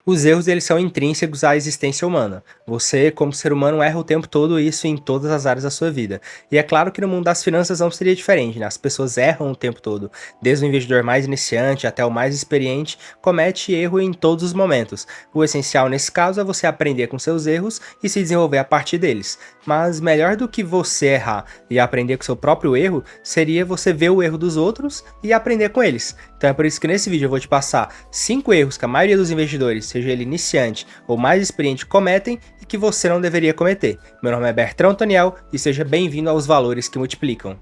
Os erros, eles são intrínsecos à existência humana. Você, como ser humano, erra o tempo todo, isso em todas as áreas da sua vida. E é claro que no mundo das finanças não seria diferente, né? As pessoas erram o tempo todo. Desde o investidor mais iniciante até o mais experiente, comete erro em todos os momentos. O essencial nesse caso é você aprender com seus erros e se desenvolver a partir deles. Mas melhor do que você errar e aprender com seu próprio erro, seria você ver o erro dos outros e aprender com eles. Então é por isso que nesse vídeo eu vou te passar 5 erros que a maioria dos investidores, seja ele iniciante ou mais experiente, cometem e que você não deveria cometer. Meu nome é Bertrão Antoniel e seja bem-vindo aos Valores que Multiplicam.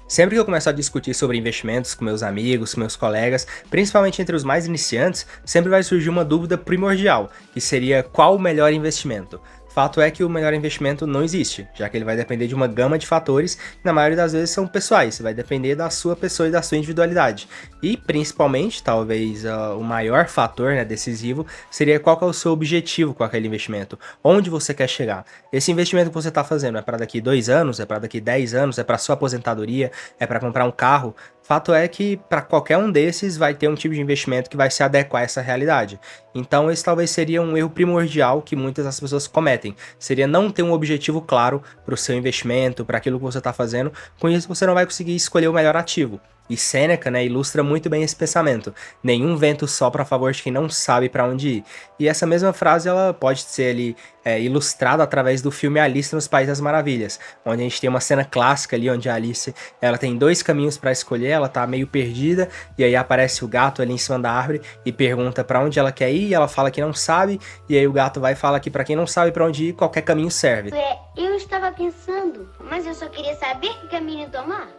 Sempre que eu começo a discutir sobre investimentos com meus amigos, com meus colegas, principalmente entre os mais iniciantes, sempre vai surgir uma dúvida primordial, que seria qual o melhor investimento. Fato é que o melhor investimento não existe, já que ele vai depender de uma gama de fatores, e na maioria das vezes são pessoais, vai depender da sua pessoa e da sua individualidade. E principalmente, talvez o maior fator, né, decisivo, seria qual que é o seu objetivo com aquele investimento, onde você quer chegar. Esse investimento que você está fazendo é para daqui 2 anos, é para daqui 10 anos, é para sua aposentadoria, é para comprar um carro. Fato é que para qualquer um desses vai ter um tipo de investimento que vai se adequar a essa realidade. Então esse talvez seria um erro primordial que muitas das pessoas cometem. Seria não ter um objetivo claro para o seu investimento, para aquilo que você está fazendo. Com isso você não vai conseguir escolher o melhor ativo. E Sêneca, né, ilustra muito bem esse pensamento. Nenhum vento sopra a favor de quem não sabe para onde ir. E essa mesma frase ela pode ser ali ilustrada através do filme Alice nos Países das Maravilhas, onde a gente tem uma cena clássica ali onde a Alice ela tem 2 caminhos para escolher, ela tá meio perdida e aí aparece o gato ali em cima da árvore e pergunta para onde ela quer ir, e ela fala que não sabe, e aí o gato vai e fala que para quem não sabe para onde ir, qualquer caminho serve. Eu estava pensando, mas eu só queria saber que caminho tomar.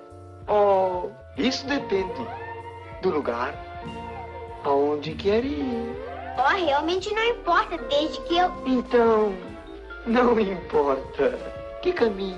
Oh, isso depende do lugar aonde quer ir. Oh, realmente não importa, desde que eu... Então, não importa que caminho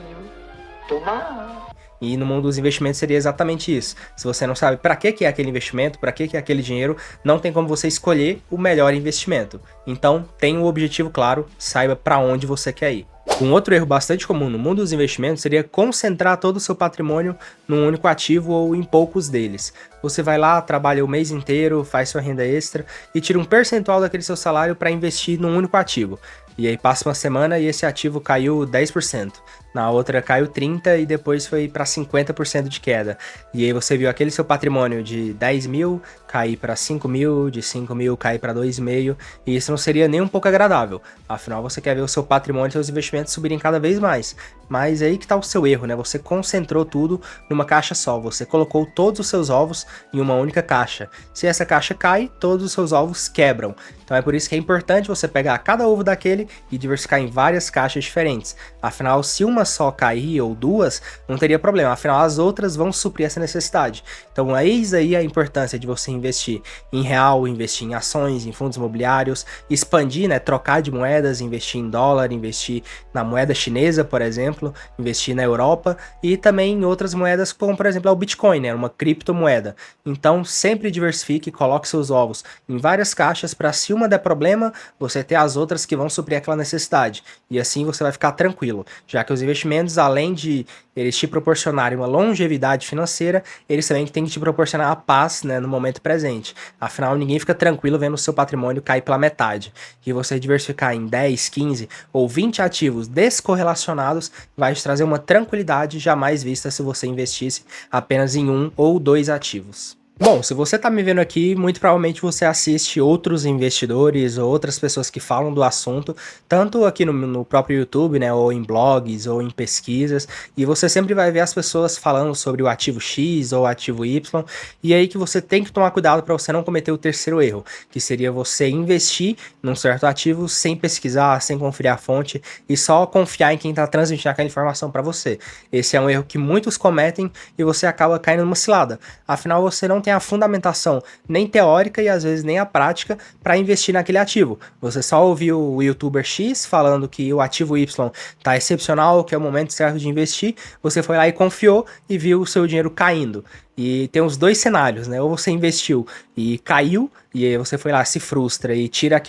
tomar. E no mundo dos investimentos seria exatamente isso. Se você não sabe para que é aquele investimento, para que é aquele dinheiro, não tem como você escolher o melhor investimento. Então, tenha um objetivo claro, saiba para onde você quer ir. Um outro erro bastante comum no mundo dos investimentos seria concentrar todo o seu patrimônio num único ativo ou em poucos deles. Você vai lá, trabalha o mês inteiro, faz sua renda extra e tira um percentual daquele seu salário para investir num único ativo. E aí passa uma semana e esse ativo caiu 10%. Na outra caiu 30% e depois foi para 50% de queda. E aí você viu aquele seu patrimônio de 10 mil cair para 5 mil, de 5 mil cair para 2,5, e isso não seria nem um pouco agradável. Afinal, você quer ver o seu patrimônio e seus investimentos subirem cada vez mais. Mas aí que tá o seu erro, né? Você concentrou tudo numa caixa só. Você colocou todos os seus ovos em uma única caixa. Se essa caixa cai, todos os seus ovos quebram. Então é por isso que é importante você pegar cada ovo daquele e diversificar em várias caixas diferentes. Afinal, se uma só cair ou 2, não teria problema. Afinal, as outras vão suprir essa necessidade. Então, eis aí a importância de você investir em real, investir em ações, em fundos imobiliários, expandir, né? Trocar de moedas, investir em dólar, investir na moeda chinesa, por exemplo, investir na Europa e também em outras moedas como, por exemplo, o Bitcoin, né? Uma criptomoeda. Então, sempre diversifique, coloque seus ovos em várias caixas para, se uma der problema, você ter as outras que vão suprir aquela necessidade. E assim você vai ficar tranquilo, já que os investimentos, além de eles te proporcionarem uma longevidade financeira, eles também têm que te proporcionar a paz, né, no momento presente. Afinal, ninguém fica tranquilo vendo o seu patrimônio cair pela metade. E você diversificar em 10, 15 ou 20 ativos descorrelacionados vai te trazer uma tranquilidade jamais vista se você investisse apenas em 1 ou 2 ativos. Bom, se você tá me vendo aqui, muito provavelmente você assiste outros investidores ou outras pessoas que falam do assunto, tanto aqui no próprio YouTube, né, ou em blogs, ou em pesquisas, e você sempre vai ver as pessoas falando sobre o ativo X ou o ativo Y, e aí que você tem que tomar cuidado para você não cometer o terceiro erro, que seria você investir num certo ativo sem pesquisar, sem conferir a fonte, e só confiar em quem tá transmitindo aquela informação para você. Esse é um erro que muitos cometem e você acaba caindo numa cilada. Afinal, você não tem a fundamentação nem teórica e às vezes nem a prática para investir naquele ativo. Você só ouviu o youtuber X falando que o ativo Y tá excepcional, que é o momento certo de investir, você foi lá e confiou e viu o seu dinheiro caindo. E tem os dois cenários, né? Ou você investiu e caiu, e aí você foi lá, se frustra e tira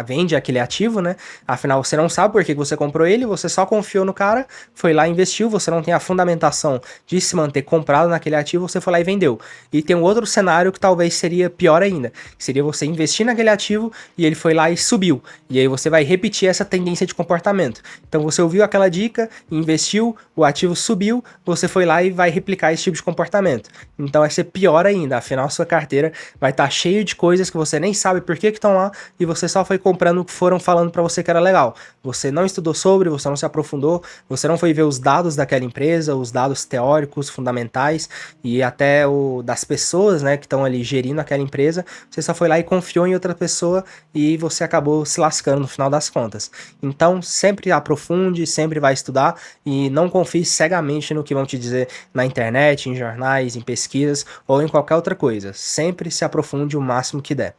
vende aquele ativo, né? Afinal, você não sabe por que você comprou ele, você só confiou no cara, foi lá e investiu, você não tem a fundamentação de se manter comprado naquele ativo, você foi lá e vendeu. E tem um outro cenário que talvez seria pior ainda, que seria você investir naquele ativo e ele foi lá e subiu. E aí você vai repetir essa tendência de comportamento. Então você ouviu aquela dica, investiu, o ativo subiu, você foi lá e vai replicar esse tipo de comportamento. Então vai ser pior ainda, afinal sua carteira vai estar cheia de coisas que você nem sabe por que estão lá e você só foi comprando o que foram falando para você que era legal. Você não estudou sobre, você não se aprofundou, você não foi ver os dados daquela empresa, os dados teóricos, fundamentais e até das pessoas, né, que estão ali gerindo aquela empresa. Você só foi lá e confiou em outra pessoa e você acabou se lascando no final das contas. Então sempre aprofunde, sempre vai estudar e não confie cegamente no que vão te dizer na internet, em jornais, em pesquisas ou em qualquer outra coisa. Sempre se aprofunde o máximo que der.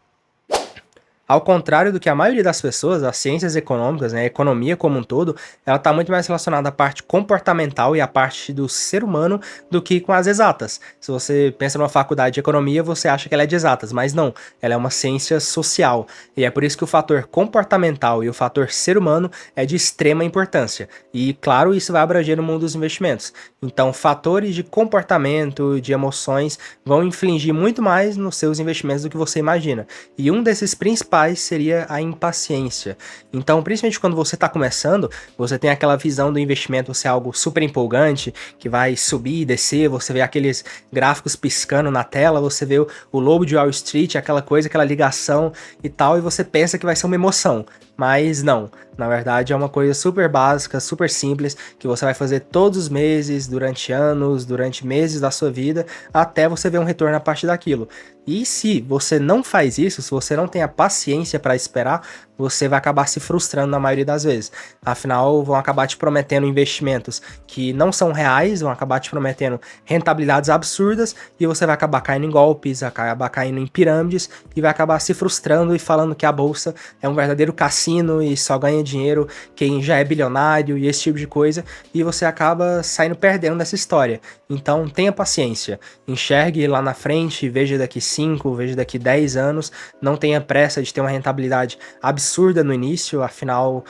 Ao contrário do que a maioria das pessoas, as ciências econômicas, né, a economia como um todo, ela está muito mais relacionada à parte comportamental e à parte do ser humano do que com as exatas. Se você pensa numa faculdade de economia, você acha que ela é de exatas, mas não, ela é uma ciência social. E é por isso que o fator comportamental e o fator ser humano é de extrema importância. E, claro, isso vai abranger no mundo dos investimentos. Então, fatores de comportamento, de emoções, vão infligir muito mais nos seus investimentos do que você imagina. E um desses principais seria a impaciência. Então, principalmente quando você está começando, você tem aquela visão do investimento ser algo super empolgante, que vai subir e descer, você vê aqueles gráficos piscando na tela, você vê o lobo de Wall Street, aquela coisa, aquela ligação e tal, e você pensa que vai ser uma emoção. Mas não, na verdade é uma coisa super básica, super simples, que você vai fazer todos os meses, durante anos, durante meses da sua vida, até você ver um retorno a partir daquilo. E se você não faz isso, se você não tem a paciência para esperar, você vai acabar se frustrando na maioria das vezes. Afinal, vão acabar te prometendo investimentos que não são reais, vão acabar te prometendo rentabilidades absurdas e você vai acabar caindo em golpes, vai acabar caindo em pirâmides e vai acabar se frustrando e falando que a bolsa é um verdadeiro cassino e só ganha dinheiro quem já é bilionário e esse tipo de coisa, e você acaba saindo perdendo dessa história. Então tenha paciência, enxergue lá na frente, veja daqui 5, veja daqui 10 anos, não tenha pressa de ter uma rentabilidade absurda no início, afinal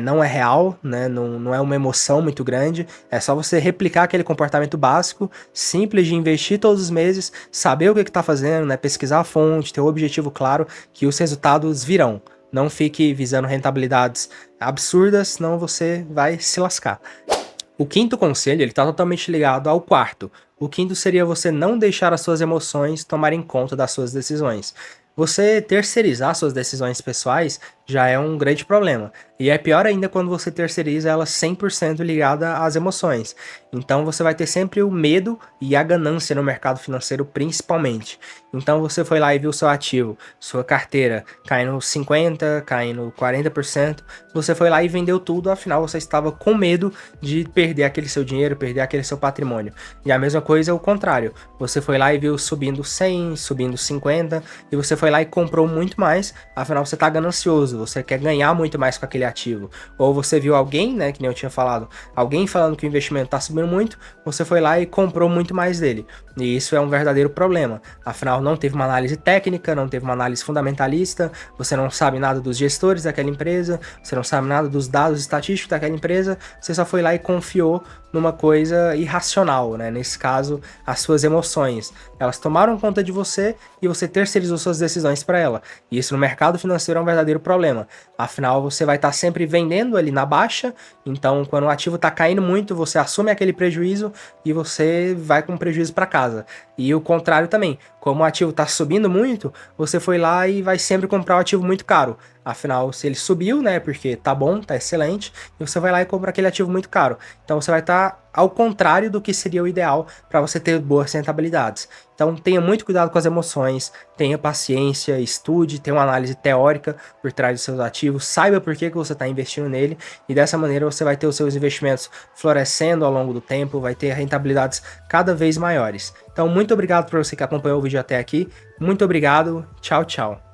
não é real, né? Não é uma emoção muito grande, é só você replicar aquele comportamento básico, simples de investir todos os meses, saber o que está fazendo, né? Pesquisar a fonte, ter o objetivo claro que os resultados virão. Não fique visando rentabilidades absurdas, senão você vai se lascar. O quinto conselho, ele está totalmente ligado ao quarto. O quinto seria você não deixar as suas emoções tomarem conta das suas decisões. Você terceirizar suas decisões pessoais já é um grande problema. E é pior ainda quando você terceiriza ela 100% ligada às emoções. Então você vai ter sempre o medo e a ganância no mercado financeiro principalmente. Então você foi lá e viu seu ativo, sua carteira caindo 50%, caindo 40%. Você foi lá e vendeu tudo, afinal você estava com medo de perder aquele seu dinheiro, perder aquele seu patrimônio. E a mesma coisa é o contrário. Você foi lá e viu subindo 100, subindo 50, e você foi lá e comprou muito mais, afinal você está ganancioso. Você quer ganhar muito mais com aquele ativo. Ou você viu alguém, né, que nem eu tinha falado, alguém falando que o investimento está subindo muito, você foi lá e comprou muito mais dele. E isso é um verdadeiro problema. Afinal, não teve uma análise técnica, não teve uma análise fundamentalista, você não sabe nada dos gestores daquela empresa, você não sabe nada dos dados estatísticos daquela empresa, você só foi lá e confiou numa coisa irracional, né? Nesse caso, as suas emoções. Elas tomaram conta de você e você terceirizou suas decisões para ela. E isso no mercado financeiro é um verdadeiro problema. Afinal, você vai estar sempre vendendo ali na baixa, então quando o ativo está caindo muito, você assume aquele prejuízo e você vai com prejuízo para casa. E o contrário também, como o ativo está subindo muito, você foi lá e vai sempre comprar o ativo muito caro. Afinal, se ele subiu, né, porque tá bom, tá excelente, e você vai lá e compra aquele ativo muito caro. Então você vai estar ao contrário do que seria o ideal para você ter boas rentabilidades. Então tenha muito cuidado com as emoções, tenha paciência, estude, tenha uma análise teórica por trás dos seus ativos, saiba por que você está investindo nele, e dessa maneira você vai ter os seus investimentos florescendo ao longo do tempo, vai ter rentabilidades cada vez maiores. Então muito obrigado por você que acompanhou o vídeo até aqui, muito obrigado, tchau, tchau.